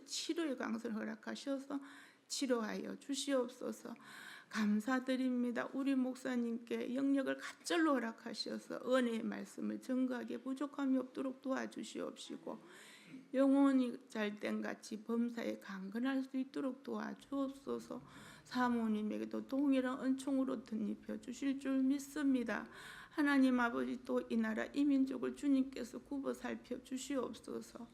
치료의 강선을 허락하셔서 치료하여 주시옵소서. 감사드립니다. 우리 목사님께 영역을 갑절로 허락하셔서 은혜의 말씀을 증거하게 부족함이 없도록 도와주시옵시고 영혼이 잘된 같이 범사에 강건할 수 있도록 도와주옵소서. 사모님에게도 동일한 은총으로 덧입혀 주실 줄 믿습니다. 하나님 아버지, 또 이 나라 이 민족을 주님께서 굽어 살펴 주시옵소서.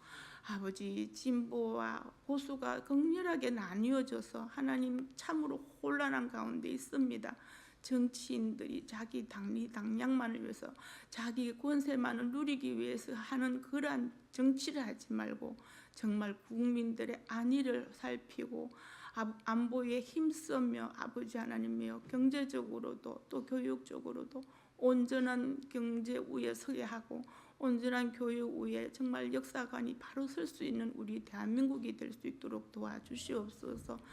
아버지, 진보와 보수가 극렬하게 나뉘어져서 하나님 참으로 혼란한 가운데 있습니다. 정치인들이 자기 당량만을 위해서, 자기 권세만을 누리기 위해서 하는 그러한 정치를 하지 말고 정말 국민들의 안위를 살피고 안보에 힘쓰며 아버지 하나님이여 경제적으로도 또 교육적으로도 온전한 경제 위에 서게 하고 온전한 교육 위에 정말 역사관이 바로 설 수 있는 우리 대한민국이 될 수 있도록 도와주시옵소서.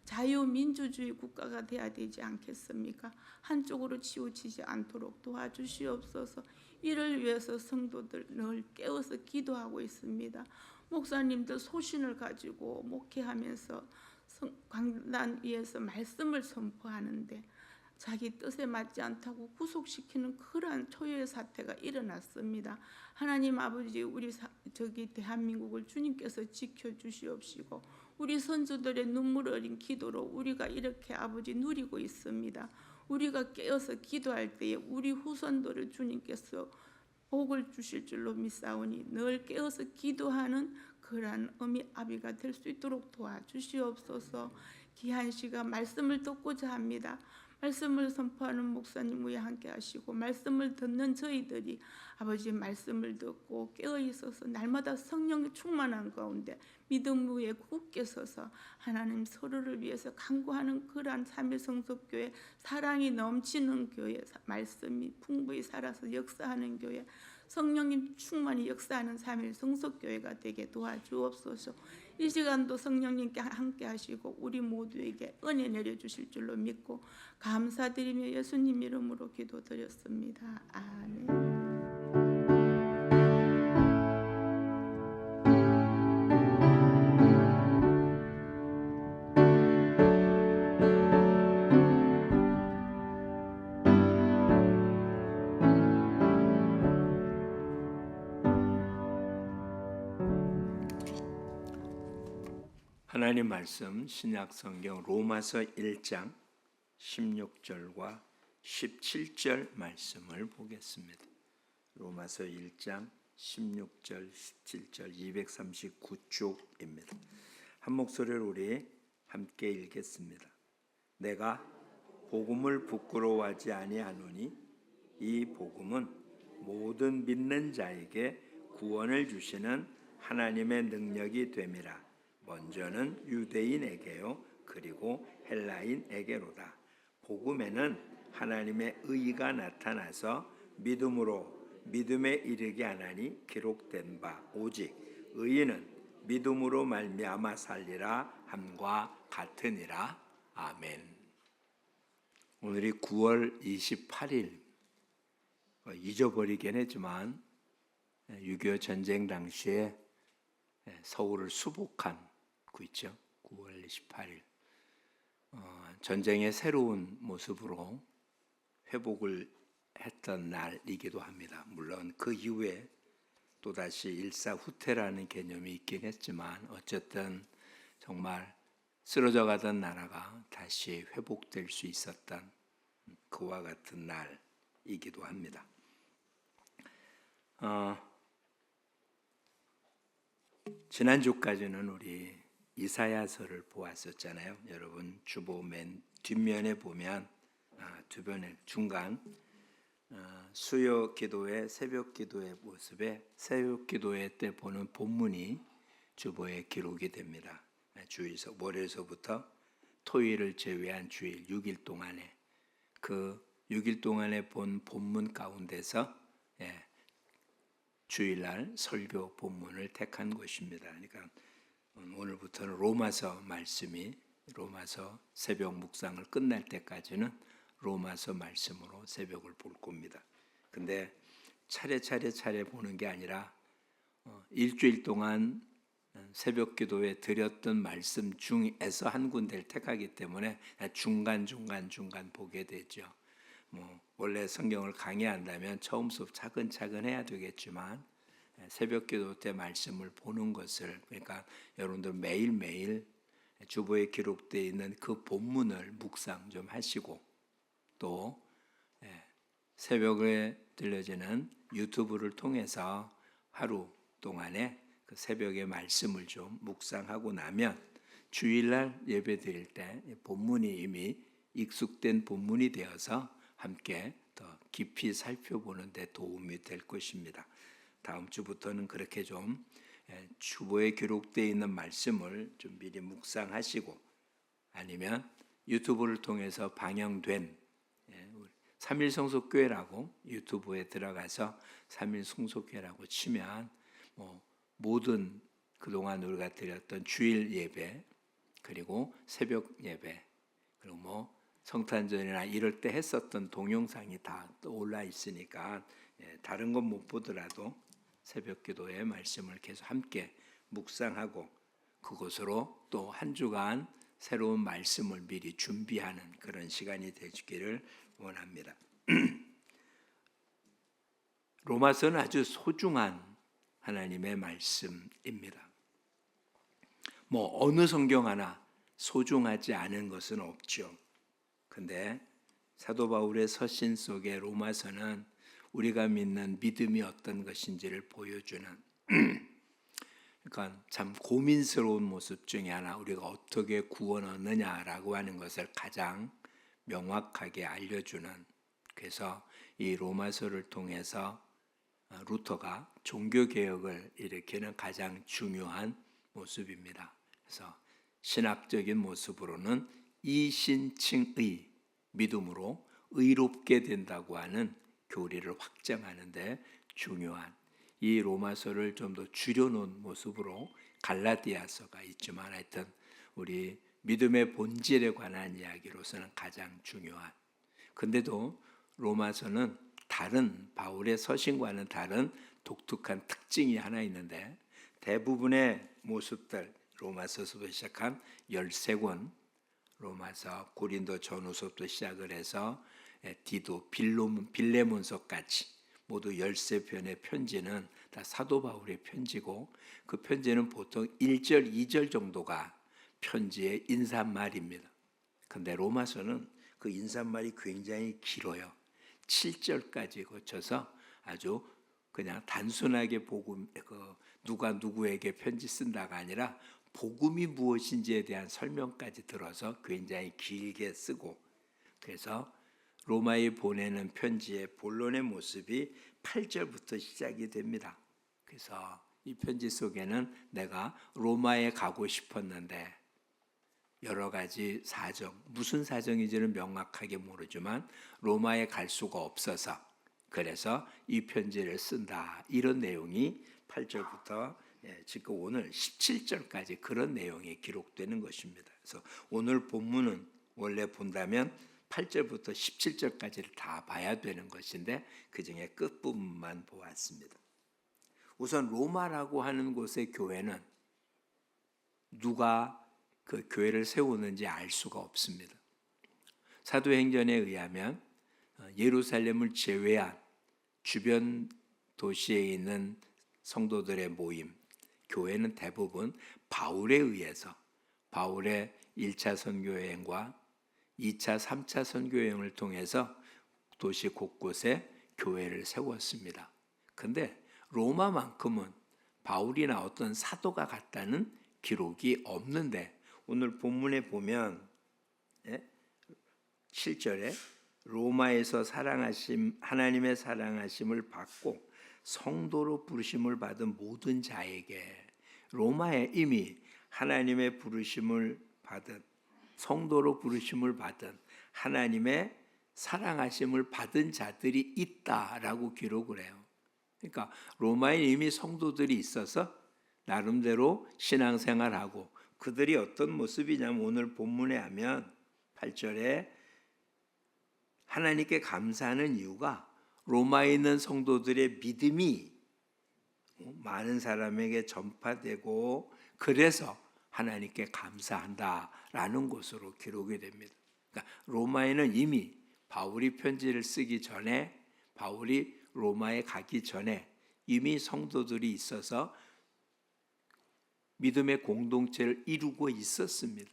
자유민주주의 국가가 돼야 되지 않겠습니까? 한쪽으로 치우치지 않도록 도와주시옵소서. 이를 위해서 성도들 늘 깨어서 기도하고 있습니다. 목사님들 소신을 가지고 목회하면서 강단 위에서 말씀을 선포하는데 자기 뜻에 맞지 않다고 구속시키는 그러한 초유의 사태가 일어났습니다. 하나님 아버지, 우리 대한민국을 주님께서 지켜주시옵시고 우리 선조들의 눈물 어린 기도로 우리가 이렇게 아버지 누리고 있습니다. 우리가 깨어서 기도할 때에 우리 후손들을 주님께서 복을 주실 줄로 믿사오니 늘 깨어서 기도하는 그러한 아비가 될 수 있도록 도와주시옵소서. 귀한 시간 말씀을 듣고자 합니다. 말씀을 선포하는 목사님 위에 함께 하시고 말씀을 듣는 저희들이 아버지 말씀을 듣고 깨어 있어서 날마다 성령의 충만한 가운데 믿음 위에 굳게 서서 하나님 서로를 위해서 간구하는 그러한 삼일성속교회, 사랑이 넘치는 교회, 말씀이 풍부히 살아서 역사하는 교회, 성령님 충만히 역사하는 삼일성속교회가 되게 도와주옵소서. 이 시간도 성령님께 함께 하시고 우리 모두에게 은혜 내려주실 줄로 믿고 감사드리며 예수님 이름으로 기도드렸습니다. 아멘. 하나님 말씀 신약 성경 로마서 1장 16절과 17절 말씀을 보겠습니다. 로마서 1장 16절 17절 239쪽입니다. 한 목소리로 우리 함께 읽겠습니다. 내가 복음을 부끄러워하지 아니하노니 이 복음은 모든 믿는 자에게 구원을 주시는 하나님의 능력이 됨이라. 먼저는 유대인에게요 그리고 헬라인에게로다. 복음에는 하나님의 의가 나타나서 믿음으로 믿음에 이르게 하나니 기록된 바 오직 의인은 믿음으로 말미암아 살리라 함과 같으니라. 아멘. 오늘이 9월 28일, 잊어버리긴 했지만 6.25 전쟁 당시에 서울을 수복한 그 있죠. 9월 28일 전쟁의 새로운 모습으로 회복을 했던 날이기도 합니다. 물론 그 이후에 또다시 일사후퇴라는 개념이 있긴 했지만 어쨌든 정말 쓰러져 가던 나라가 다시 회복될 수 있었던 그와 같은 날이기도 합니다. 지난주까지는 우리 이사야서를 보았었잖아요. 여러분 주보 맨 뒷면에 보면 주변에 중간 수요 기도회, 새벽 기도의 모습에 새벽 기도회 때 보는 본문이 주보에 기록이 됩니다. 주일서 월요일서부터 토요일을 제외한 주일 6일 동안에 그 6일 동안에 본 본문 가운데서 주일날 설교 본문을 택한 것입니다. 그러니까 오늘부터는 로마서 말씀이 로마서 새벽 묵상을 끝날 때까지는 로마서 말씀으로 새벽을 볼 겁니다. 근데 차례 보는 게 아니라 일주일 동안 새벽 기도에 드렸던 말씀 중에서 한 군데를 택하기 때문에 중간 보게 되죠. 원래 성경을 강의한다면 처음 수업 차근차근 해야 되겠지만 새벽 기도 때 말씀을 보는 것을, 그러니까 여러분들 매일매일 주보에 기록되어 있는 그 본문을 묵상 좀 하시고, 또 새벽에 들려지는 유튜브를 통해서 하루 동안에 그 새벽의 말씀을 좀 묵상하고 나면 주일날 예배 드릴 때 본문이 이미 익숙된 본문이 되어서 함께 더 깊이 살펴보는 데 도움이 될 것입니다. 다음 주부터는 그렇게 좀 주보에 기록되어 있는 말씀을 좀 미리 묵상하시고, 아니면 유튜브를 통해서 방영된 3일 성속교회라고 유튜브에 들어가서 3일 성속교회라고 치면 모든 그동안 우리가 드렸던 주일 예배, 그리고 새벽 예배, 그리고 성탄절이나 이럴 때 했었던 동영상이 다 올라 있으니까 다른 건 못 보더라도 새벽 기도의 말씀을 계속 함께 묵상하고, 그것으로 또 한 주간 새로운 말씀을 미리 준비하는 그런 시간이 되시기를 원합니다. 로마서는 아주 소중한 하나님의 말씀입니다. 어느 성경 하나 소중하지 않은 것은 없죠. 근데 사도 바울의 서신 속의 로마서는 우리가 믿는 믿음이 어떤 것인지를 보여주는, 그러니까 참 고민스러운 모습 중에 하나, 우리가 어떻게 구원 얻느냐라고 하는 것을 가장 명확하게 알려주는, 그래서 이 로마서를 통해서 루터가 종교개혁을 일으키는 가장 중요한 모습입니다. 그래서 신학적인 모습으로는 이신칭의, 믿음으로 의롭게 된다고 하는 교리를 확정하는데 중요한 이 로마서를 좀 더 줄여놓은 모습으로 갈라디아서가 있지만, 하여튼 우리 믿음의 본질에 관한 이야기로서는 가장 중요한, 근데도 로마서는 다른 바울의 서신과는 다른 독특한 특징이 하나 있는데, 대부분의 모습들, 로마서부터 시작한 13권, 로마서, 고린도 전후서부터 시작을 해서 디도, 빌레몬서까지 모두 13편의 편지는 다 사도 바울의 편지고, 그 편지는 보통 1절, 2절 정도가 편지의 인사말입니다. 근데 로마서는 그 인사말이 굉장히 길어요. 7절까지 거쳐서 아주 그냥 단순하게 복음, 누가 누구에게 편지 쓴다가 아니라 복음이 무엇인지에 대한 설명까지 들어서 굉장히 길게 쓰고, 그래서 로마에 보내는 편지의 본론의 모습이 8절부터 시작이 됩니다. 그래서 이 편지 속에는 내가 로마에 가고 싶었는데 여러 가지 사정, 무슨 사정인지는 명확하게 모르지만 로마에 갈 수가 없어서 그래서 이 편지를 쓴다, 이런 내용이 8절부터 지금 오늘 17절까지 그런 내용이 기록되는 것입니다. 그래서 오늘 본문은 원래 본다면 8절부터 17절까지를 다 봐야 되는 것인데 그중에 끝부분만 보았습니다. 우선 로마라고 하는 곳의 교회는 누가 그 교회를 세우는지 알 수가 없습니다. 사도행전에 의하면 예루살렘을 제외한 주변 도시에 있는 성도들의 모임, 교회는 대부분 바울에 의해서, 바울의 1차 선교여행과 2차, 3차 선교여행을 통해서 도시 곳곳에 교회를 세웠습니다. 근데 로마만큼은 바울이나 어떤 사도가 갔다는 기록이 없는데, 오늘 본문에 보면 7절에 로마에서 하나님의 사랑하심을 받고 성도로 부르심을 받은 모든 자에게, 로마에 이미 하나님의 부르심을 받은, 성도로 부르심을 받은, 하나님의 사랑하심을 받은 자들이 있다라고 기록을 해요. 그러니까 로마에 이미 성도들이 있어서 나름대로 신앙생활하고, 그들이 어떤 모습이냐면 오늘 본문에 하면 8절에 하나님께 감사하는 이유가 로마에 있는 성도들의 믿음이 많은 사람에게 전파되고 그래서 하나님께 감사한다라는 것으로 기록이 됩니다. 그러니까 로마에는 이미 바울이 편지를 쓰기 전에, 바울이 로마에 가기 전에 이미 성도들이 있어서 믿음의 공동체를 이루고 있었습니다.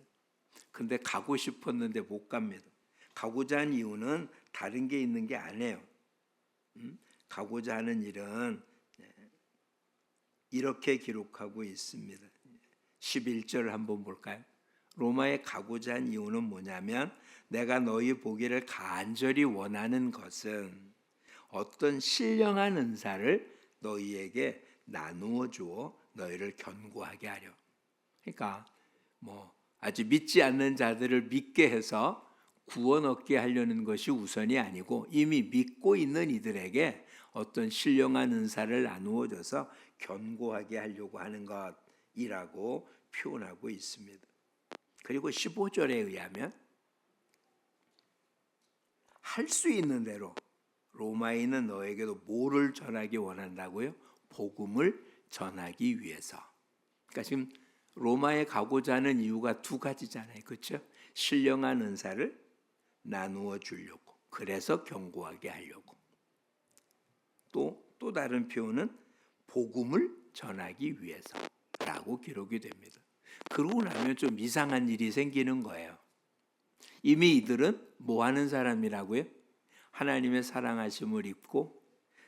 근데 가고 싶었는데 못 갑니다. 가고자 한 이유는 다른 게 있는 게 아니에요. 가고자 하는 일은 이렇게 기록하고 있습니다. 11절 한번 볼까요? 로마에 가고자 한 이유는 뭐냐면 내가 너희 보기를 간절히 원하는 것은 어떤 신령한 은사를 너희에게 나누어 주어 너희를 견고하게 하려. 그러니까 아주 믿지 않는 자들을 믿게 해서 구원 얻게 하려는 것이 우선이 아니고 이미 믿고 있는 이들에게 어떤 신령한 은사를 나누어 줘서 견고하게 하려고 하는 것이라고 표현하고 있습니다. 그리고 15절에 의하면 할 수 있는 대로 로마에 있는 너에게도 뭐를 전하기 원한다고요? 복음을 전하기 위해서. 그러니까 지금 로마에 가고자 하는 이유가 두 가지잖아요. 그렇죠? 신령한 은사를 나누어 주려고. 그래서 견고하게 하려고. 또 다른 표현은 복음을 전하기 위해서라고 기록이 됩니다. 그러고 나면 좀 이상한 일이 생기는 거예요. 이미 이들은 뭐 하는 사람이라고요? 하나님의 사랑하심을 입고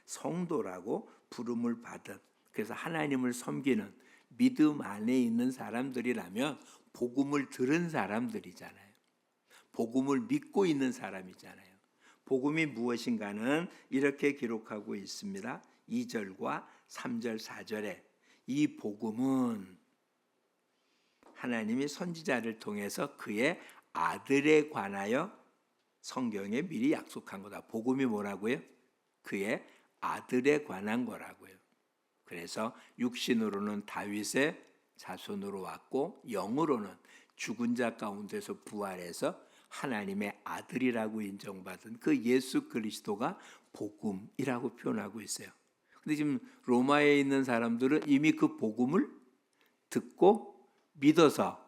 성도라고 부름을 받은, 그래서 하나님을 섬기는 믿음 안에 있는 사람들이라면 복음을 들은 사람들이잖아요. 복음을 믿고 있는 사람이잖아요. 복음이 무엇인가는 이렇게 기록하고 있습니다. 2절과 3절, 4절에 이 복음은 하나님이 선지자를 통해서 그의 아들에 관하여 성경에 미리 약속한 거다. 복음이 뭐라고요? 그의 아들에 관한 거라고요. 그래서 육신으로는 다윗의 자손으로 왔고 영으로는 죽은 자 가운데서 부활해서 하나님의 아들이라고 인정받은 그 예수 그리스도가 복음이라고 표현하고 있어요. 근데 지금 로마에 있는 사람들은 이미 그 복음을 듣고 믿어서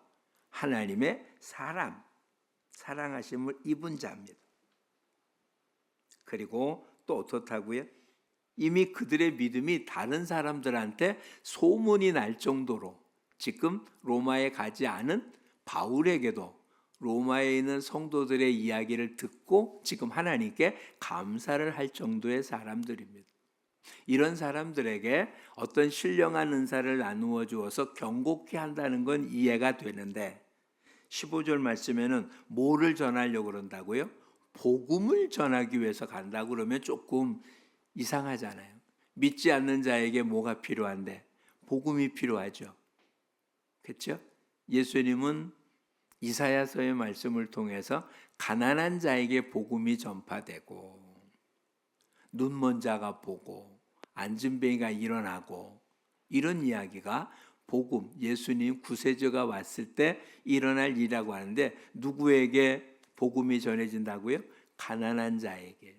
하나님의 사랑하심을 입은 자입니다. 그리고 또 어떻다고요? 이미 그들의 믿음이 다른 사람들한테 소문이 날 정도로 지금 로마에 가지 않은 바울에게도 로마에 있는 성도들의 이야기를 듣고 지금 하나님께 감사를 할 정도의 사람들입니다. 이런 사람들에게 어떤 신령한 은사를 나누어 주어서 경고케 한다는 건 이해가 되는데 15절 말씀에는 뭐를 전하려고 그런다고요? 복음을 전하기 위해서 간다고 그러면 조금 이상하잖아요. 믿지 않는 자에게 뭐가 필요한데? 복음이 필요하죠. 그렇죠? 예수님은 이사야서의 말씀을 통해서 가난한 자에게 복음이 전파되고 눈먼 자가 보고 안진뱅이가 일어나고 이런 이야기가 복음, 예수님 구세주가 왔을 때 일어날 일이라고 하는데 누구에게 복음이 전해진다고요? 가난한 자에게.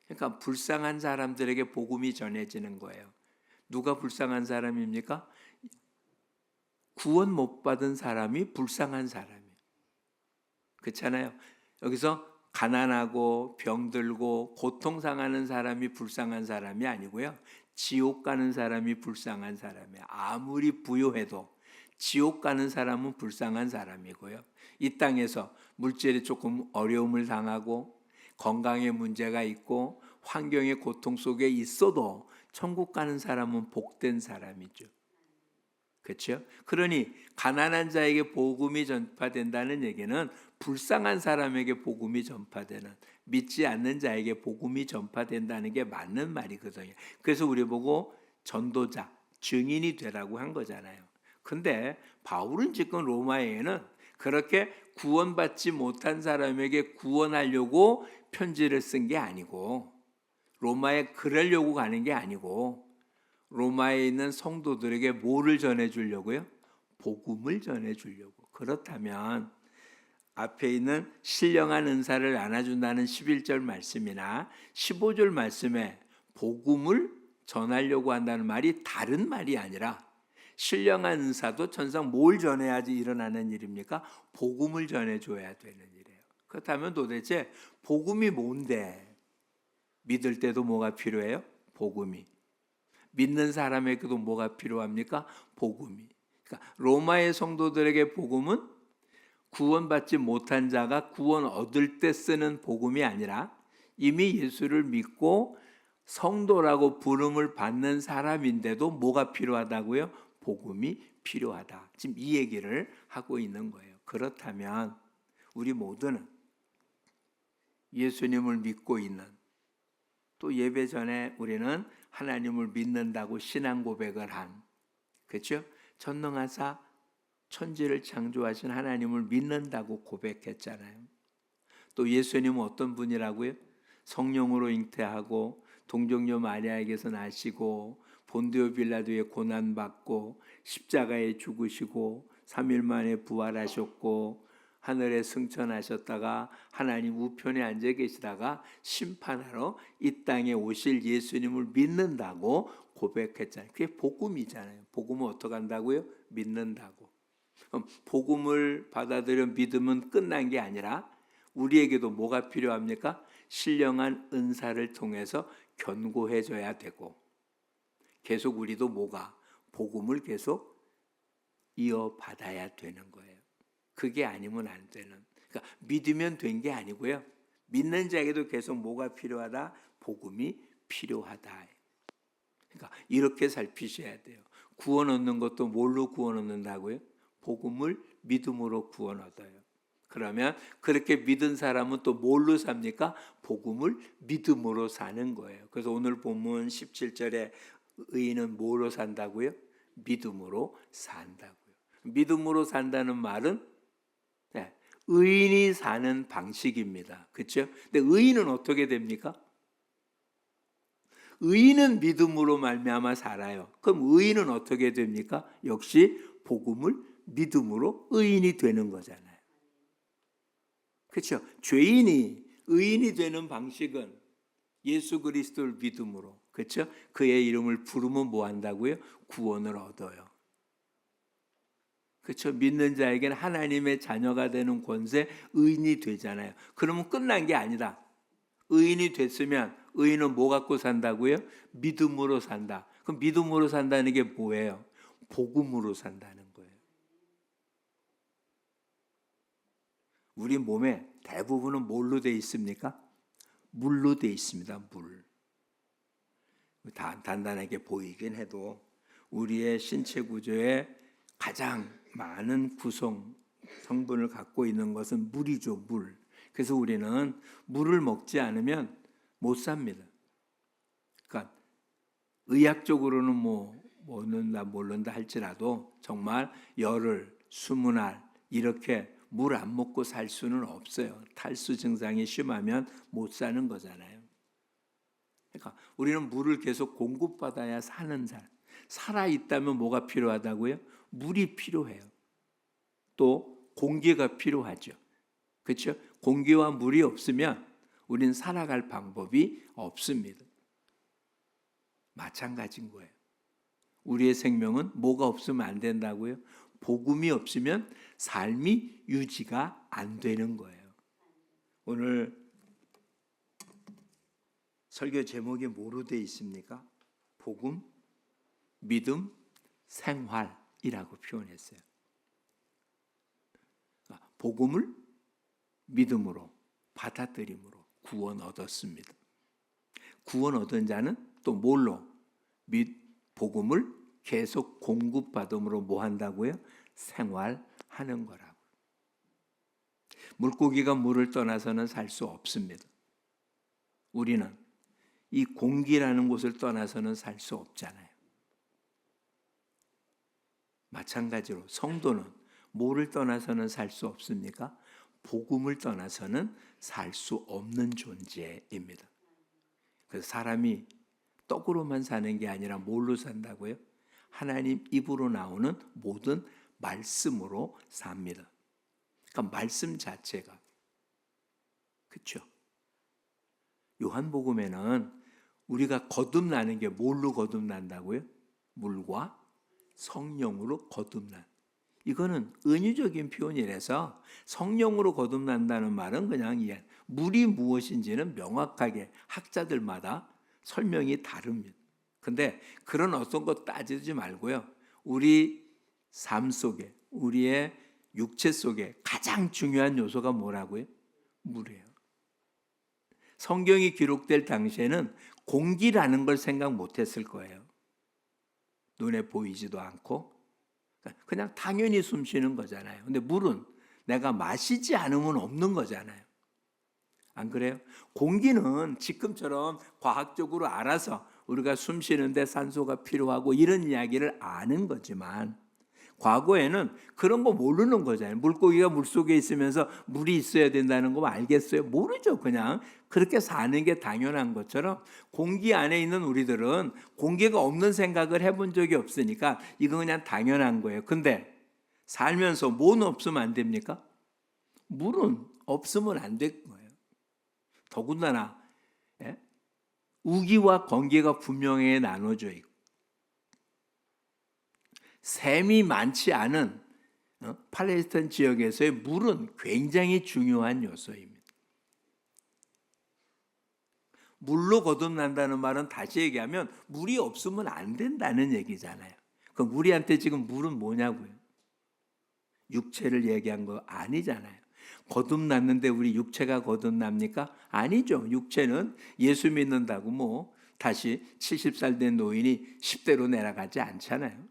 그러니까 불쌍한 사람들에게 복음이 전해지는 거예요. 누가 불쌍한 사람입니까? 구원 못 받은 사람이 불쌍한 사람이에요. 그렇잖아요. 여기서 가난하고 병들고 고통당하는 사람이 불쌍한 사람이 아니고요. 지옥 가는 사람이 불쌍한 사람이에요. 아무리 부유해도 지옥 가는 사람은 불쌍한 사람이고요. 이 땅에서 물질에 조금 어려움을 당하고 건강에 문제가 있고 환경의 고통 속에 있어도 천국 가는 사람은 복된 사람이죠. 그렇죠? 그러니 가난한 자에게 복음이 전파된다는 얘기는 불쌍한 사람에게 복음이 전파되는, 믿지 않는 자에게 복음이 전파된다는 게 맞는 말이거든요. 그래서 우리 보고 전도자, 증인이 되라고 한 거잖아요. 근데 바울은 지금 로마에는 그렇게 구원받지 못한 사람에게 구원하려고 편지를 쓴 게 아니고 로마에 그러려고 가는 게 아니고 로마에 있는 성도들에게 뭐를 전해주려고요? 복음을 전해주려고. 그렇다면 앞에 있는 신령한 은사를 나눠준다는 11절 말씀이나 15절 말씀에 복음을 전하려고 한다는 말이 다른 말이 아니라 신령한 은사도 천상 뭘 전해야지 일어나는 일입니까? 복음을 전해줘야 되는 일이에요. 그렇다면 도대체 복음이 뭔데? 믿을 때도 뭐가 필요해요? 복음이. 믿는 사람에게도 뭐가 필요합니까? 복음이. 그러니까 로마의 성도들에게 복음은 구원받지 못한 자가 구원 얻을 때 쓰는 복음이 아니라 이미 예수를 믿고 성도라고 부름을 받는 사람인데도 뭐가 필요하다고요? 복음이 필요하다. 지금 이 얘기를 하고 있는 거예요. 그렇다면 우리 모두는 예수님을 믿고 있는, 또 예배 전에 우리는 하나님을 믿는다고 신앙 고백을 한, 그렇죠? 전능하사 천지를 창조하신 하나님을 믿는다고 고백했잖아요. 또 예수님은 어떤 분이라고요? 성령으로 잉태하고 동정녀 마리아에게서 나시고 본디오 빌라도의 고난받고 십자가에 죽으시고 3일 만에 부활하셨고 하늘에 승천하셨다가 하나님 우편에 앉아 계시다가 심판하러 이 땅에 오실 예수님을 믿는다고 고백했잖아요. 그게 복음이잖아요. 복음은 어떻게 한다고요? 믿는다고. 그럼 복음을 받아들여 믿으면 끝난 게 아니라 우리에게도 뭐가 필요합니까? 신령한 은사를 통해서 견고해져야 되고, 계속 우리도 뭐가? 복음을 계속 이어받아야 되는 거예요. 그게 아니면 안 되는. 그러니까 믿으면 된 게 아니고요. 믿는 자에게도 계속 뭐가 필요하다? 복음이 필요하다. 그러니까 이렇게 살피셔야 돼요. 구원 얻는 것도 뭘로 구원 얻는다고요? 복음을 믿음으로 구원 얻어요. 그러면 그렇게 믿은 사람은 또 뭘로 삽니까? 복음을 믿음으로 사는 거예요. 그래서 오늘 본문 17절에 의인은 뭐로 산다고요? 믿음으로 산다고요. 믿음으로 산다는 말은 의인이 사는 방식입니다. 그렇죠? 근데 의인은 어떻게 됩니까? 의인은 믿음으로 말미암아 살아요. 그럼 의인은 어떻게 됩니까? 역시 복음을 믿음으로 의인이 되는 거잖아요. 그렇죠? 죄인이 의인이 되는 방식은 예수 그리스도를 믿음으로, 그렇죠? 그의 이름을 부르면 뭐 한다고요? 구원을 얻어요. 그렇죠? 믿는 자에게는 하나님의 자녀가 되는 권세, 의인이 되잖아요. 그러면 끝난 게 아니다. 의인이 됐으면 의인은 뭐 갖고 산다고요? 믿음으로 산다. 그럼 믿음으로 산다는 게 뭐예요? 복음으로 산다는 거예요. 우리 몸에 대부분은 뭘로 돼 있습니까? 물로 돼 있습니다. 물. 단단하게 보이긴 해도 우리의 신체 구조에 가장 많은 구성 성분을 갖고 있는 것은 물이죠. 물. 그래서 우리는 물을 먹지 않으면 못 삽니다. 그러니까 의학적으로는 뭐 먹는다 모른다 할지라도 정말 열흘, 20날 이렇게 물 안 먹고 살 수는 없어요. 탈수 증상이 심하면 못 사는 거잖아요. 그러니까 우리는 물을 계속 공급받아야 사는 사람. 살아 있다면 뭐가 필요하다고요? 물이 필요해요. 또 공기가 필요하죠. 그렇죠? 공기와 물이 없으면 우리는 살아갈 방법이 없습니다. 마찬가지인 거예요. 우리의 생명은 뭐가 없으면 안 된다고요? 복음이 없으면 삶이 유지가 안 되는 거예요. 오늘 설교 제목이 뭐로 되어 있습니까? 복음, 믿음, 생활이라고 표현했어요. 복음을 믿음으로 받아들임으로 구원 얻었습니다. 구원 얻은 자는 또 뭘로? 복음을 계속 공급받음으로 뭐 한다고요? 생활하는 거라고. 물고기가 물을 떠나서는 살 수 없습니다. 우리는 이 공기라는 곳을 떠나서는 살 수 없잖아요. 마찬가지로 성도는 뭐를 떠나서는 살 수 없습니까? 복음을 떠나서는 살 수 없는 존재입니다. 그래서 사람이 떡으로만 사는 게 아니라 뭘로 산다고요? 하나님 입으로 나오는 모든 말씀으로 삽니다. 그러니까 말씀 자체가, 그렇죠? 요한복음에는 우리가 거듭나는 게 뭘로 거듭난다고요? 물과 성령으로 거듭난. 이거는 은유적인 표현이라서 성령으로 거듭난다는 말은 그냥 물이 무엇인지는 명확하게 학자들마다 설명이 다릅니다. 근데 그런 어떤 것 따지지 말고요. 우리 삶 속에, 우리의 육체 속에 가장 중요한 요소가 뭐라고요? 물이에요. 성경이 기록될 당시에는 공기라는 걸 생각 못했을 거예요. 눈에 보이지도 않고 그냥 당연히 숨 쉬는 거잖아요. 근데 물은 내가 마시지 않으면 없는 거잖아요. 안 그래요? 공기는 지금처럼 과학적으로 알아서 우리가 숨 쉬는데 산소가 필요하고 이런 이야기를 아는 거지만 과거에는 그런 거 모르는 거잖아요. 물고기가 물속에 있으면서 물이 있어야 된다는 거 알겠어요? 모르죠. 그냥 그렇게 사는 게 당연한 것처럼 공기 안에 있는 우리들은 공기가 없는 생각을 해본 적이 없으니까 이건 그냥 당연한 거예요. 근데 살면서 뭐는 없으면 안 됩니까? 물은 없으면 안 될 거예요. 더군다나 우기와 건기가 분명히 나눠져 있고 샘이 많지 않은 팔레스타인 지역에서의 물은 굉장히 중요한 요소입니다. 물로 거듭난다는 말은 다시 얘기하면 물이 없으면 안 된다는 얘기잖아요. 그럼 우리한테 지금 물은 뭐냐고요? 육체를 얘기한 거 아니잖아요. 거듭났는데 우리 육체가 거듭납니까? 아니죠. 육체는 예수 믿는다고 다시 70살 된 노인이 10대로 내려가지 않잖아요.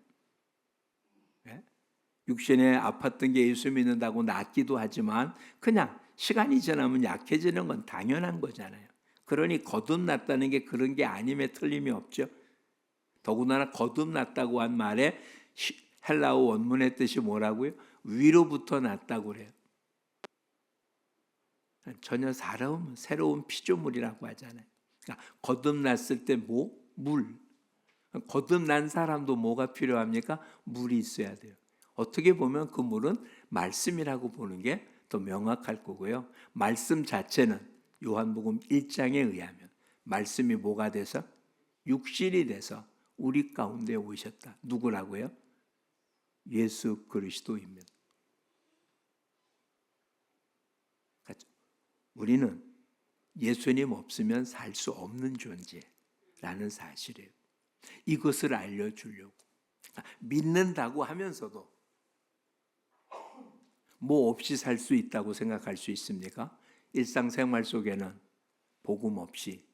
육신에 아팠던 게 예수 믿는다고 낫기도 하지만 그냥 시간이 지나면 약해지는 건 당연한 거잖아요. 그러니 거듭났다는 게 그런 게 아님에 틀림이 없죠. 더군다나 거듭났다고 한 말에 헬라어 원문의 뜻이 뭐라고요? 위로부터 났다고 그래요. 전혀 새로운 피조물이라고 하잖아요. 그러니까 거듭났을 때 물. 거듭난 사람도 뭐가 필요합니까? 물이 있어야 돼요. 어떻게 보면 그 물은 말씀이라고 보는 게 더 명확할 거고요. 말씀 자체는 요한복음 1장에 의하면 말씀이 뭐가 돼서? 육신이 돼서 우리 가운데 오셨다. 누구라고요? 예수 그리스도입니다. 우리는 예수님 없으면 살 수 없는 존재라는 사실이에요. 이것을 알려주려고 믿는다고 하면서도 뭐 없이 살 수 있다고 생각할 수 있습니까? 일상생활 속에는 복음 없이,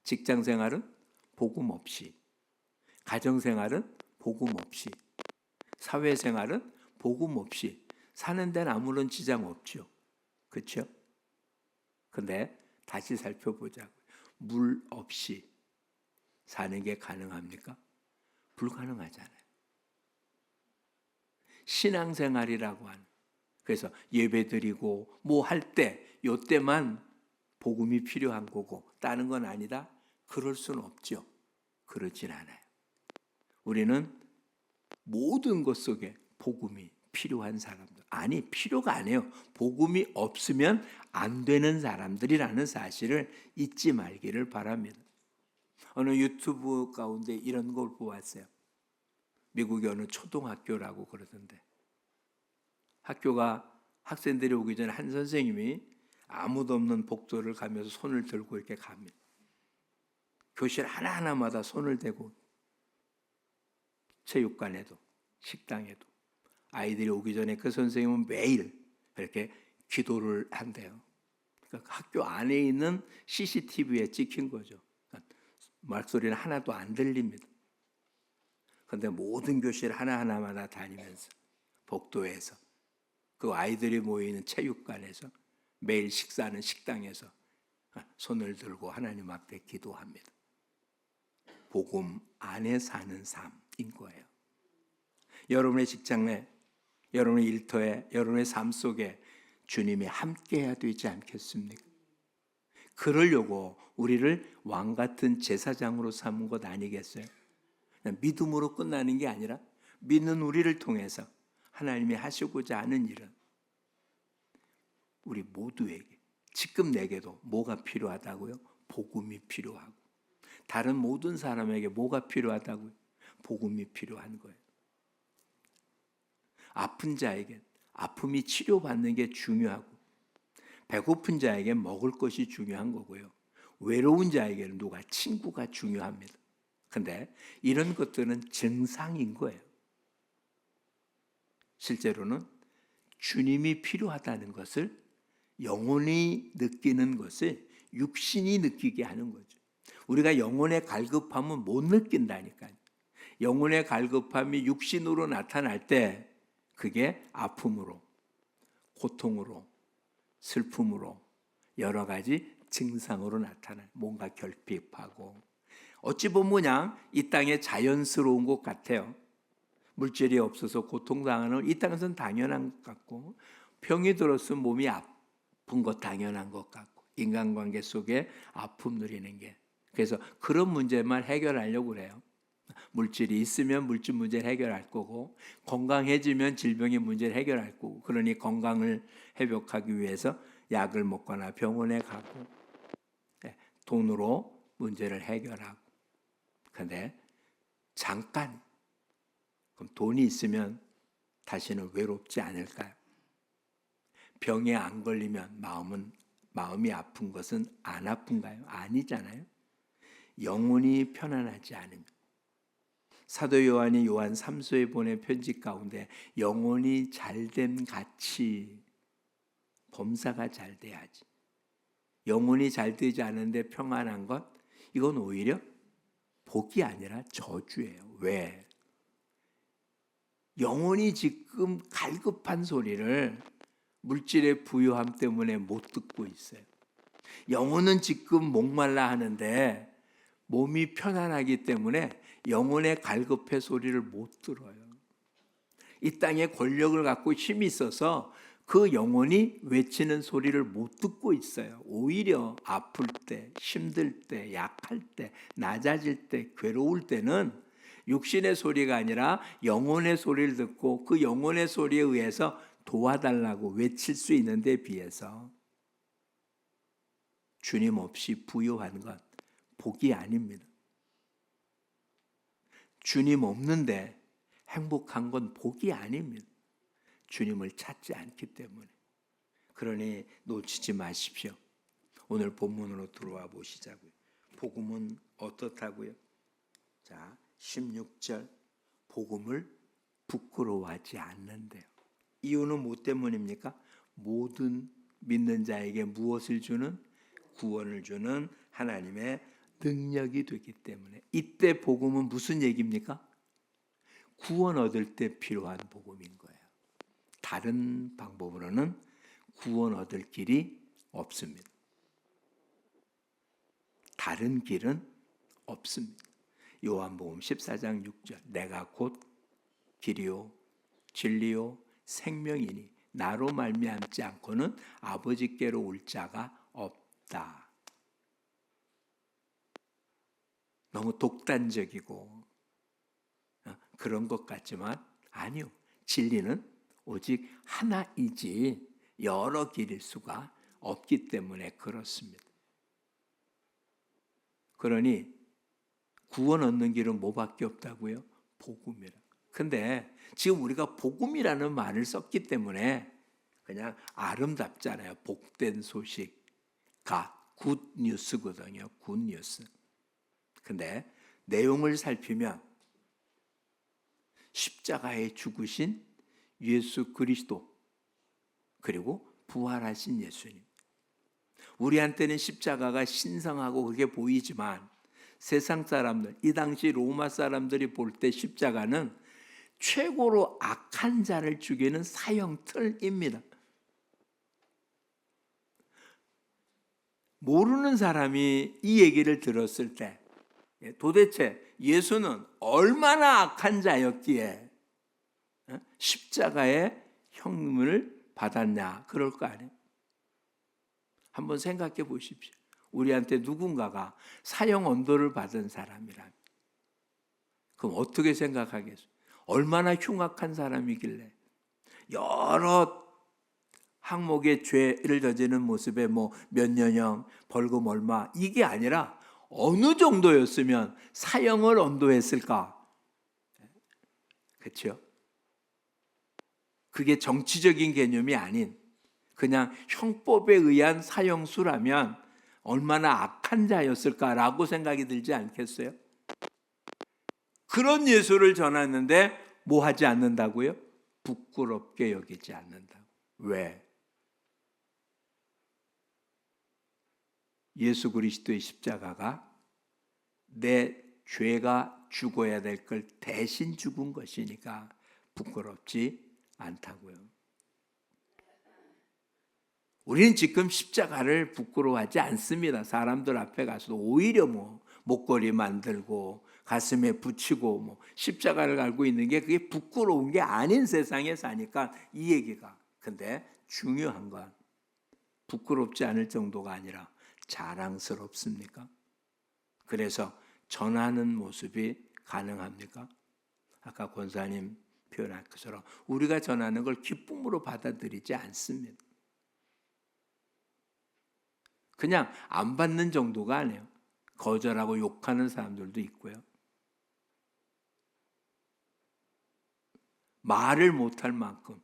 직장생활은 복음 없이, 가정생활은 복음 없이, 사회생활은 복음 없이 사는 데는 아무런 지장 없죠. 그렇죠? 근데 다시 살펴보자고요. 물 없이 사는 게 가능합니까? 불가능하잖아요. 신앙생활이라고 하는, 그래서 예배드리고 할 때 요때만 복음이 필요한 거고 다른 건 아니다? 그럴 수는 없죠. 그렇진 않아요. 우리는 모든 것 속에 복음이 필요한 사람들, 아니 필요가 아니에요. 복음이 없으면 안 되는 사람들이라는 사실을 잊지 말기를 바랍니다. 어느 유튜브 가운데 이런 걸 보았어요. 미국의 어느 초등학교라고 그러던데 학교가 학생들이 오기 전에 한 선생님이 아무도 없는 복도를 가면서 손을 들고 이렇게 갑니다. 교실 하나하나마다 손을 대고 체육관에도 식당에도 아이들이 오기 전에 그 선생님은 매일 이렇게 기도를 한대요. 그러니까 학교 안에 있는 CCTV에 찍힌 거죠. 그러니까 말소리는 하나도 안 들립니다. 그런데 모든 교실 하나하나마다 다니면서 복도에서 그 아이들이 모이는 체육관에서 매일 식사하는 식당에서 손을 들고 하나님 앞에 기도합니다. 복음 안에 사는 삶인 거예요. 여러분의 직장에, 여러분의 일터에, 여러분의 삶 속에 주님이 함께해야 되지 않겠습니까? 그러려고 우리를 왕 같은 제사장으로 삼은 것 아니겠어요? 믿음으로 끝나는 게 아니라 믿는 우리를 통해서 하나님이 하시고자 하는 일은 우리 모두에게, 지금 내게도 뭐가 필요하다고요? 복음이 필요하고 다른 모든 사람에게 뭐가 필요하다고요? 복음이 필요한 거예요. 아픈 자에게 아픔이 치료받는 게 중요하고, 배고픈 자에게 먹을 것이 중요한 거고요. 외로운 자에게는 누가 친구가 중요합니다. 근데 이런 것들은 증상인 거예요. 실제로는 주님이 필요하다는 것을 영혼이 느끼는 것을 육신이 느끼게 하는 거죠. 우리가 영혼의 갈급함은 못 느낀다니까요. 영혼의 갈급함이 육신으로 나타날 때 그게 아픔으로, 고통으로, 슬픔으로 여러 가지 증상으로 나타나요. 뭔가 결핍하고, 어찌 보면 그냥 이 땅에 자연스러운 것 같아요. 물질이 없어서 고통당하는 이 땅에서는 당연한 것 같고, 병이 들었으면 몸이 아픈 것 당연한 것 같고, 인간관계 속에 아픔 누리는 게, 그래서 그런 문제만 해결하려고 그래요. 물질이 있으면 물질 문제를 해결할 거고, 건강해지면 질병의 문제를 해결할 거고, 그러니 건강을 회복하기 위해서 약을 먹거나 병원에 가고 돈으로 문제를 해결하고. 그런데 잠깐, 그럼 돈이 있으면 다시는 외롭지 않을까요? 병에 안 걸리면 마음이 아픈 것은 안 아픈가요? 아니잖아요. 영혼이 편안하지 않으면. 사도 요한이 요한 3서에 보낸 편지 가운데 영혼이 잘됨 같이 범사가 잘 돼야지, 영혼이 잘 되지 않은데 평안한 것, 이건 오히려 복이 아니라 저주예요. 왜? 영혼이 지금 갈급한 소리를 물질의 부유함 때문에 못 듣고 있어요. 영혼은 지금 목말라 하는데 몸이 편안하기 때문에 영혼의 갈급의 소리를 못 들어요. 이 땅에 권력을 갖고 힘이 있어서 그 영혼이 외치는 소리를 못 듣고 있어요. 오히려 아플 때, 힘들 때, 약할 때, 낮아질 때, 괴로울 때는 육신의 소리가 아니라 영혼의 소리를 듣고 그 영혼의 소리에 의해서 도와달라고 외칠 수 있는 데 비해서 주님 없이 부유한 것 복이 아닙니다. 주님 없는데 행복한 건 복이 아닙니다. 주님을 찾지 않기 때문에. 그러니 놓치지 마십시오. 오늘 본문으로 들어와 보시자고요. 복음은 어떻다고요? 자, 16절, 복음을 부끄러워하지 않는데요. 이유는 뭐 때문입니까? 모든 믿는 자에게 무엇을 주는? 구원을 주는 하나님의 능력이 되기 때문에. 이때 복음은 무슨 얘기입니까? 구원 얻을 때 필요한 복음인 거예요. 다른 방법으로는 구원 얻을 길이 없습니다. 다른 길은 없습니다. 요한복음 14장 6절, 내가 곧 길이요 진리요 생명이니 나로 말미암지 않고는 아버지께로 올 자가 없다. 너무 독단적이고 그런 것 같지만 아니요. 진리는 오직 하나이지 여러 길일 수가 없기 때문에 그렇습니다. 그러니 구원 얻는 길은 뭐밖에 없다고요? 복음이라. 근데 지금 우리가 복음이라는 말을 썼기 때문에 그냥 아름답잖아요. 복된 소식, 굿 뉴스거든요. 굿 뉴스. 근데 내용을 살피면 십자가에 죽으신 예수 그리스도, 그리고 부활하신 예수님. 우리한테는 십자가가 신성하고 그렇게 보이지만 세상 사람들, 이 당시 로마 사람들이 볼 때 십자가는 최고로 악한 자를 죽이는 사형틀입니다. 모르는 사람이 이 얘기를 들었을 때 도대체 예수는 얼마나 악한 자였기에 십자가의 형을 받았냐 그럴 거 아니에요. 한번 생각해 보십시오. 우리한테 누군가가 사형 언도를 받은 사람이라면 그럼 어떻게 생각하겠어요? 얼마나 흉악한 사람이길래 여러 항목의 죄를 저지르는 모습에 뭐 몇 년형, 벌금 얼마 이게 아니라 어느 정도였으면 사형을 언도했을까? 그렇죠? 그게 정치적인 개념이 아닌 그냥 형법에 의한 사형수라면 얼마나 악한 자였을까라고 생각이 들지 않겠어요? 그런 예수를 전하는데 뭐 하지 않는다고요? 부끄럽게 여기지 않는다고. 왜? 예수 그리스도의 십자가가 내 죄가 죽어야 될 걸 대신 죽은 것이니까 부끄럽지 않다고요. 우리는 지금 십자가를 부끄러워하지 않습니다. 사람들 앞에 가서도 오히려 목걸이 만들고 가슴에 붙이고 십자가를 갈고 있는 게 그게 부끄러운 게 아닌 세상에 사니까 이 얘기가. 근데 중요한 건 부끄럽지 않을 정도가 아니라 자랑스럽습니까? 그래서 전하는 모습이 가능합니까? 아까 권사님 표현한 것처럼 우리가 전하는 걸 기쁨으로 받아들이지 않습니다. 그냥 안 받는 정도가 아니에요. 거절하고 욕하는 사람들도 있고요. 말을 못할 만큼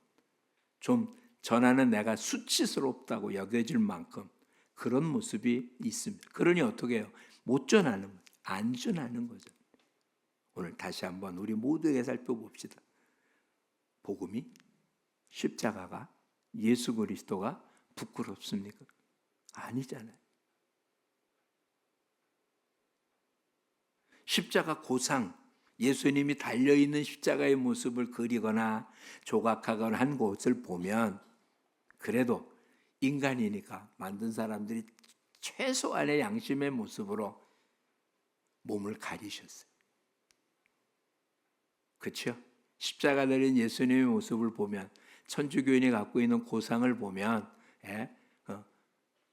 좀 전하는 내가 수치스럽다고 여겨질 만큼 그런 모습이 있습니다. 그러니 어떻게 해요? 못 전하는 거죠. 안 전하는 거죠. 오늘 다시 한번 우리 모두에게 살펴봅시다. 복음이, 십자가가, 예수 그리스도가 부끄럽습니까? 아니잖아요. 십자가 고상, 예수님이 달려있는 십자가의 모습을 그리거나 조각하거나 한 곳을 보면 그래도 인간이니까 만든 사람들이 최소한의 양심의 모습으로 몸을 가리셨어요. 그렇죠? 십자가 달린 예수님의 모습을 보면 천주교인이 갖고 있는 고상을 보면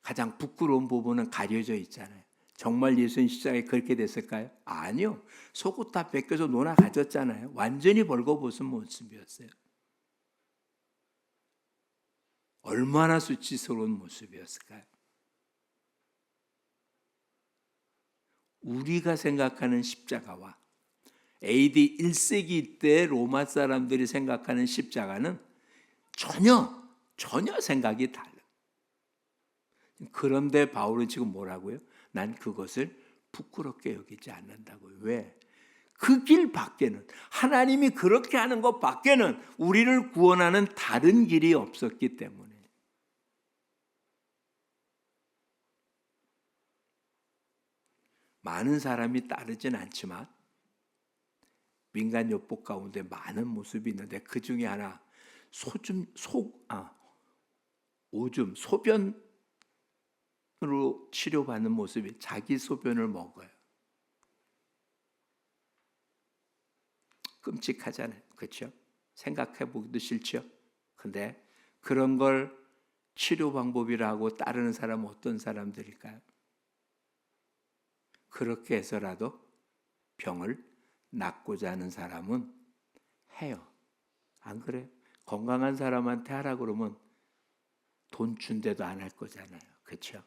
가장 부끄러운 부분은 가려져 있잖아요. 정말 예수님 십자가에 그렇게 됐을까요? 아니요. 속옷 다 벗겨서 노나 가졌잖아요. 완전히 벌거벗은 모습이었어요. 얼마나 수치스러운 모습이었을까요? 우리가 생각하는 십자가와 AD 1세기 때 로마 사람들이 생각하는 십자가는 전혀 생각이 달라요. 그런데 바울은 지금 뭐라고요? 난 그것을 부끄럽게 여기지 않는다고요. 왜? 그 길 밖에는, 하나님이 그렇게 하는 것 밖에는 우리를 구원하는 다른 길이 없었기 때문에. 많은 사람이 따르진 않지만 민간요법 가운데 많은 모습이 있는데 그 중에 하나 오줌, 소변으로 치료받는 모습이 자기 소변을 먹어요. 끔찍하잖아요. 그렇죠? 생각해 보기도 싫죠? 근데 그런 걸 치료 방법이라고 따르는 사람은 어떤 사람들일까요? 그렇게 해서라도 병을 낫고자 하는 사람은 해요. 안 그래요? 건강한 사람한테 하라 그러면 돈 준대도 안 할 거잖아요. 그렇죠?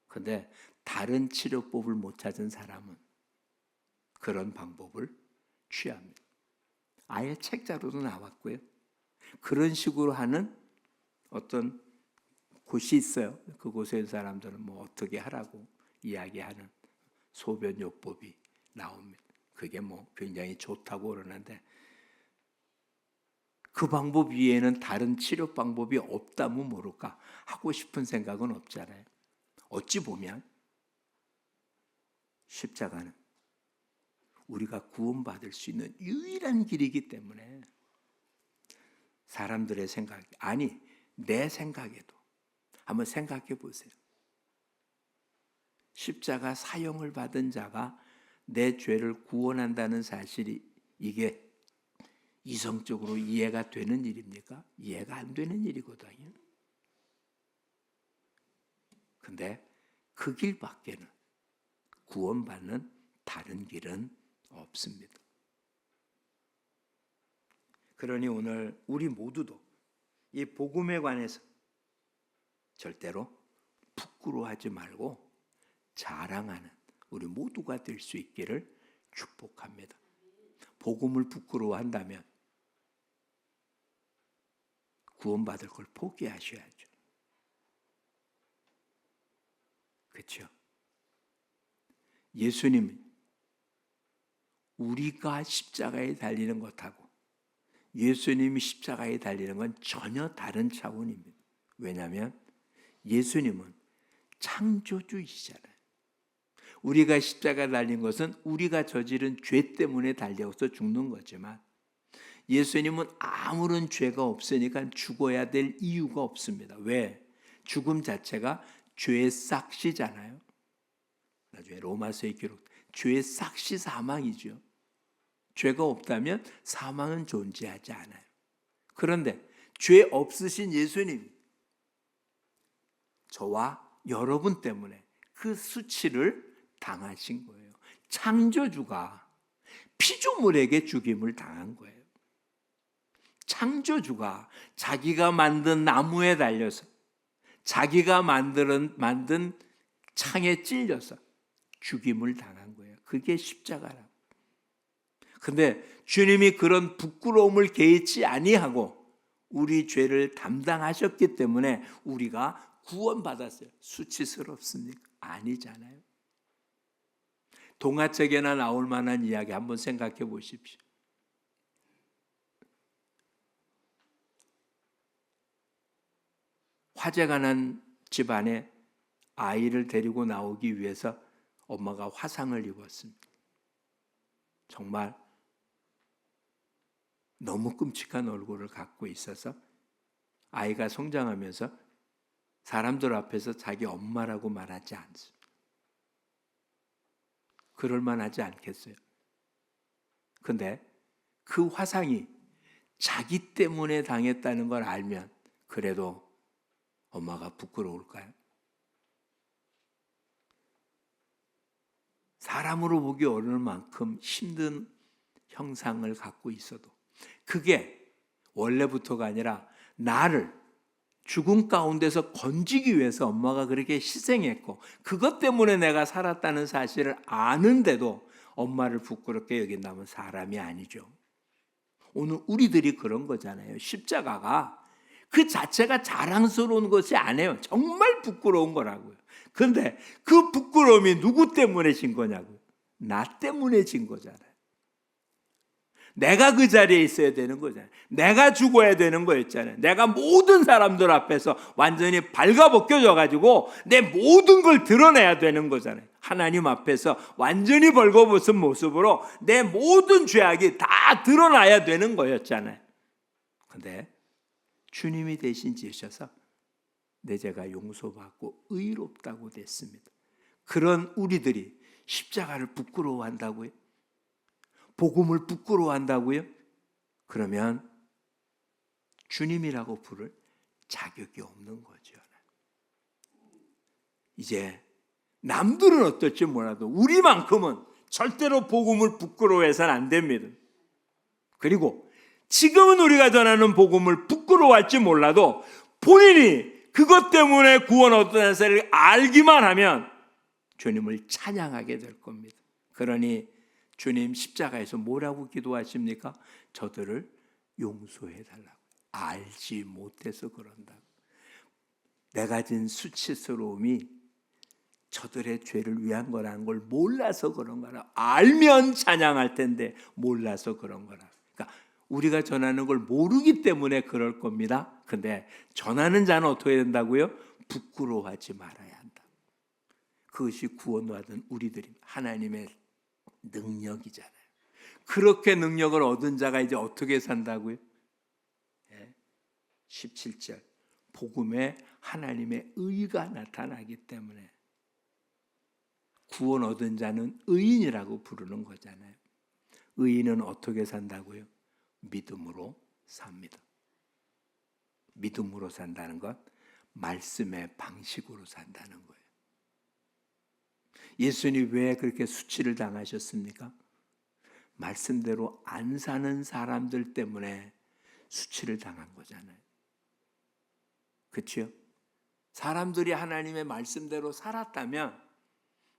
근데 다른 치료법을 못 찾은 사람은 그런 방법을 취합니다. 아예 책자로도 나왔고요. 그런 식으로 하는 어떤 곳이 있어요. 그곳의 사람들은 어떻게 하라고 이야기하는 소변요법이 나옵니다. 그게 굉장히 좋다고 그러는데 그 방법 위에는 다른 치료 방법이 없다면 모를까 하고 싶은 생각은 없잖아요. 어찌 보면 십자가는 우리가 구원받을 수 있는 유일한 길이기 때문에 사람들의 생각, 아니 내 생각에도 한번 생각해 보세요. 십자가 사형을 받은 자가 내 죄를 구원한다는 사실이 이게 이성적으로 이해가 되는 일입니까? 이해가 안 되는 일이거든요. 근데 그 길 밖에는 구원받는 다른 길은 없습니다. 그러니 오늘 우리 모두도 이 복음에 관해서 절대로 부끄러워하지 말고 자랑하는 우리 모두가 될 수 있기를 축복합니다. 복음을 부끄러워한다면 구원받을 걸 포기하셔야죠. 그렇죠? 예수님, 우리가 십자가에 달리는 것하고 예수님이 십자가에 달리는 건 전혀 다른 차원입니다. 왜냐하면 예수님은 창조주이시잖아요. 우리가 십자가에 달린 것은 우리가 저지른 죄 때문에 달려서 죽는 거지만 예수님은 아무런 죄가 없으니까 죽어야 될 이유가 없습니다. 왜? 죽음 자체가 죄의 삭시잖아요. 나중에 로마서에 기록, 죄의 삭시 사망이죠. 죄가 없다면 사망은 존재하지 않아요. 그런데 죄 없으신 예수님, 저와 여러분 때문에 그 수치를 당하신 거예요. 창조주가 피조물에게 죽임을 당한 거예요. 창조주가 자기가 만든 나무에 달려서 자기가 만든 창에 찔려서 죽임을 당한 거예요. 그게 십자가라고. 근데 주님이 그런 부끄러움을 개의치 아니하고 우리 죄를 담당하셨기 때문에 우리가 구원받았어요. 수치스럽습니까? 아니잖아요. 동화책에나 나올 만한 이야기 한번 생각해 보십시오. 화재가 난 집안에 아이를 데리고 나오기 위해서 엄마가 화상을 입었습니다. 정말 너무 끔찍한 얼굴을 갖고 있어서 아이가 성장하면서 사람들 앞에서 자기 엄마라고 말하지 않습니다. 그럴 만하지 않겠어요? 근데 그 화상이 자기 때문에 당했다는 걸 알면 그래도 엄마가 부끄러울까요? 사람으로 보기 어려울 만큼 힘든 형상을 갖고 있어도 그게 원래부터가 아니라 나를 죽음 가운데서 건지기 위해서 엄마가 그렇게 희생했고 그것 때문에 내가 살았다는 사실을 아는데도 엄마를 부끄럽게 여긴다면 사람이 아니죠. 오늘 우리들이 그런 거잖아요. 십자가가 그 자체가 자랑스러운 것이 아니에요. 정말 부끄러운 거라고요. 그런데 그 부끄러움이 누구 때문에 진 거냐고요. 나 때문에 진 거잖아요. 내가 그 자리에 있어야 되는 거잖아요. 내가 죽어야 되는 거였잖아요. 내가 모든 사람들 앞에서 완전히 발가벗겨져 가지고 내 모든 걸 드러내야 되는 거잖아요. 하나님 앞에서 완전히 벌거벗은 모습으로 내 모든 죄악이 다 드러나야 되는 거였잖아요. 그런데 주님이 대신 지으셔서 내 죄가 용서받고 의롭다고 됐습니다. 그런 우리들이 십자가를 부끄러워한다고요? 복음을 부끄러워한다고요? 그러면 주님이라고 부를 자격이 없는 거죠. 이제 남들은 어떨지 몰라도 우리만큼은 절대로 복음을 부끄러워해서는 안 됩니다. 그리고 지금은 우리가 전하는 복음을 부끄러워할지 몰라도 본인이 그것 때문에 구원 얻었다는 사실을 알기만 하면 주님을 찬양하게 될 겁니다. 그러니 주님 십자가에서 뭐라고 기도하십니까? 저들을 용서해 달라고. 알지 못해서 그런다고. 내가 진 수치스러움이 저들의 죄를 위한 거라는 걸 몰라서 그런 거라. 알면 찬양할 텐데 몰라서 그런 거라. 그러니까 우리가 전하는 걸 모르기 때문에 그럴 겁니다. 근데 전하는 자는 어떻게 된다고요? 부끄러워하지 말아야 한다. 그것이 구원받은 우리들이 하나님의 능력이잖아요. 그렇게 능력을 얻은 자가 이제 어떻게 산다고요? 17절 복음에 하나님의 의가 나타나기 때문에 구원 얻은 자는 의인이라고 부르는 거잖아요. 의인은 어떻게 산다고요? 믿음으로 삽니다. 믿음으로 산다는 것, 말씀의 방식으로 산다는 거예요. 예수님이 왜 그렇게 수치를 당하셨습니까? 말씀대로 안 사는 사람들 때문에 수치를 당한 거잖아요. 그렇죠? 사람들이 하나님의 말씀대로 살았다면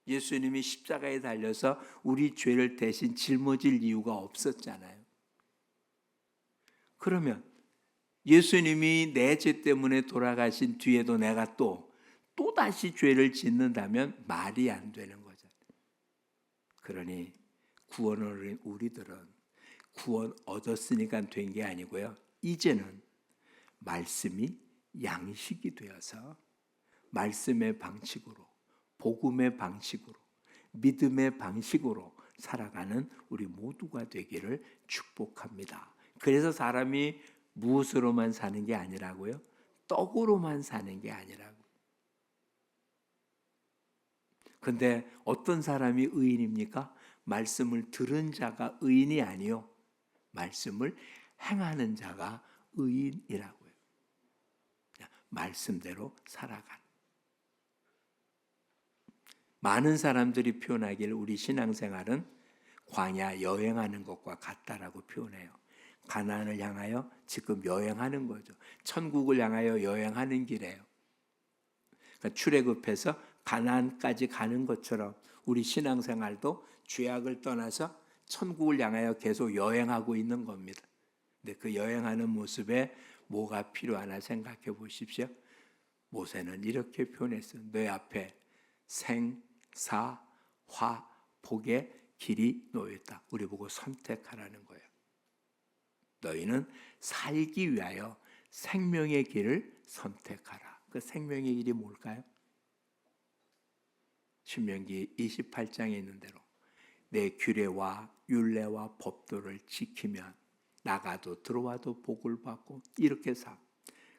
예수님이 십자가에 달려서 우리 죄를 대신 짊어질 이유가 없었잖아요. 그러면 예수님이 내 죄 때문에 돌아가신 뒤에도 내가 또 다시 죄를 짓는다면 말이 안 되는 거죠. 그러니 구원을 얻은 우리들은 구원 얻었으니까 된 게 아니고요. 이제는 말씀이 양식이 되어서 말씀의 방식으로, 복음의 방식으로, 믿음의 방식으로 살아가는 우리 모두가 되기를 축복합니다. 그래서 사람이 무엇으로만 사는 게 아니라고요? 떡으로만 사는 게 아니라고. 근데 어떤 사람이 의인입니까? 말씀을 들은 자가 의인이 아니요, 말씀을 행하는 자가 의인이라고요. 말씀대로 살아가는. 많은 사람들이 표현하기를 우리 신앙생활은 광야 여행하는 것과 같다라고 표현해요. 가나안을 향하여 지금 여행하는 거죠. 천국을 향하여 여행하는 길이에요. 그러니까 출애굽해서 가나안까지 가는 것처럼 우리 신앙생활도 죄악을 떠나서 천국을 향하여 계속 여행하고 있는 겁니다. 근데 그 여행하는 모습에 뭐가 필요하나 생각해 보십시오. 모세는 이렇게 표현했어요. 내 앞에 생, 사, 화, 복의 길이 놓였다. 우리 보고 선택하라는 거예요. 너희는 살기 위하여 생명의 길을 선택하라. 그 생명의 길이 뭘까요? 신명기 28장에 있는 대로 내 규례와 율례와 법도를 지키면 나가도 들어와도 복을 받고 이렇게 사.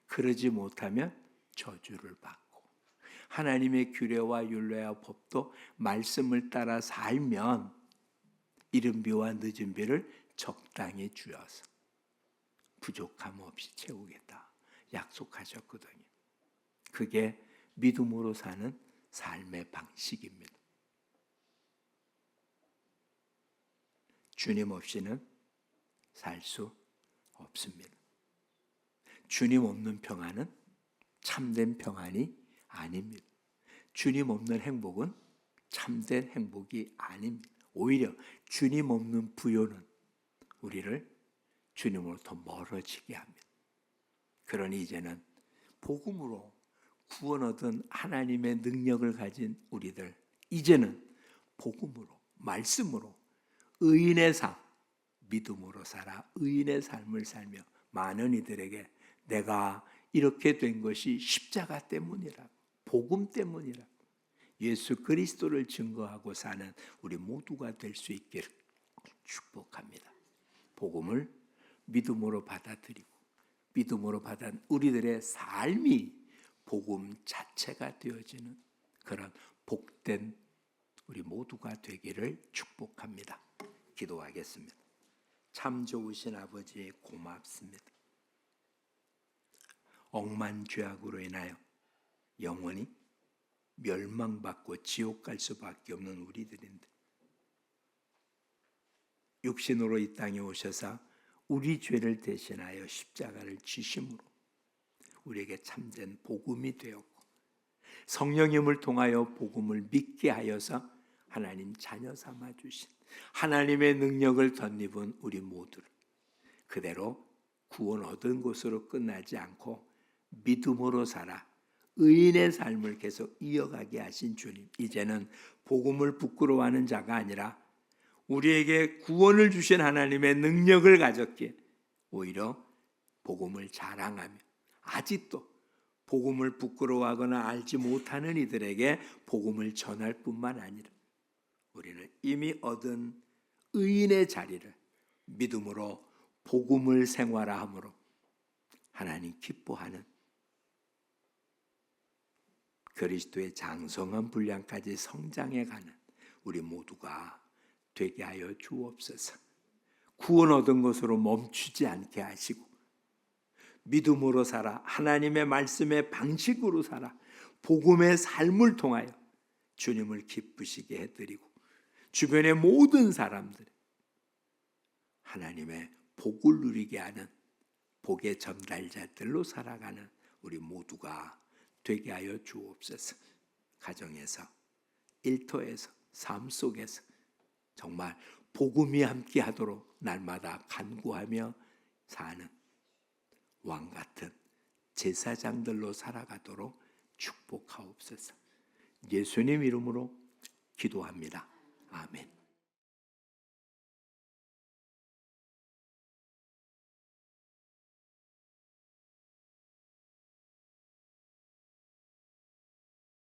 그러지 못하면 저주를 받고. 하나님의 규례와 율례와 법도 말씀을 따라 살면 이른 비와 늦은 비를 적당히 주어서 부족함 없이 채우겠다 약속하셨거든요. 그게 믿음으로 사는 삶의 방식입니다. 주님 없이는 살 수 없습니다. 주님 없는 평안은 참된 평안이 아닙니다. 주님 없는 행복은 참된 행복이 아닙니다. 오히려 주님 없는 부요는 우리를 주님으로부터 멀어지게 합니다. 그러니 이제는 복음으로 구원 얻은 하나님의 능력을 가진 우리들, 이제는 복음으로, 말씀으로 의인의 삶, 믿음으로 살아 의인의 삶을 살며 많은 이들에게 내가 이렇게 된 것이 십자가 때문이라고, 복음 때문이라고, 예수 그리스도를 증거하고 사는 우리 모두가 될 수 있기를 축복합니다. 복음을 믿음으로 받아들이고 믿음으로 받은 우리들의 삶이 복음 자체가 되어지는 그런 복된 우리 모두가 되기를 축복합니다. 기도하겠습니다. 참 좋으신 아버지 고맙습니다. 억만 죄악으로 인하여 영원히 멸망받고 지옥 갈 수밖에 없는 우리들인데 육신으로 이 땅에 오셔서 우리 죄를 대신하여 십자가를 지심으로 우리에게 참된 복음이 되었고 성령님을 통하여 복음을 믿게 하여서 하나님 자녀 삼아 주신 하나님의 능력을 덧입은 우리 모두를 그대로 구원 얻은 것으로 끝나지 않고 믿음으로 살아 의인의 삶을 계속 이어가게 하신 주님, 이제는 복음을 부끄러워하는 자가 아니라 우리에게 구원을 주신 하나님의 능력을 가졌기에 오히려 복음을 자랑하며 아직도 복음을 부끄러워하거나 알지 못하는 이들에게 복음을 전할 뿐만 아니라 우리는 이미 얻은 의인의 자리를 믿음으로 복음을 생활화함으로 하나님 기뻐하는 그리스도의 장성한 분량까지 성장해가는 우리 모두가 되게 하여 주옵소서. 구원 얻은 것으로 멈추지 않게 하시고 믿음으로 살아 하나님의 말씀의 방식으로 살아 복음의 삶을 통하여 주님을 기쁘시게 해드리고 주변의 모든 사람들 하나님의 복을 누리게 하는 복의 전달자들로 살아가는 우리 모두가 되게 하여 주옵소서. 가정에서, 일터에서, 삶 속에서 정말 복음이 함께하도록 날마다 간구하며 사는 왕 같은 제사장들로 살아가도록 축복하옵소서. 예수님 이름으로 기도합니다. 아멘.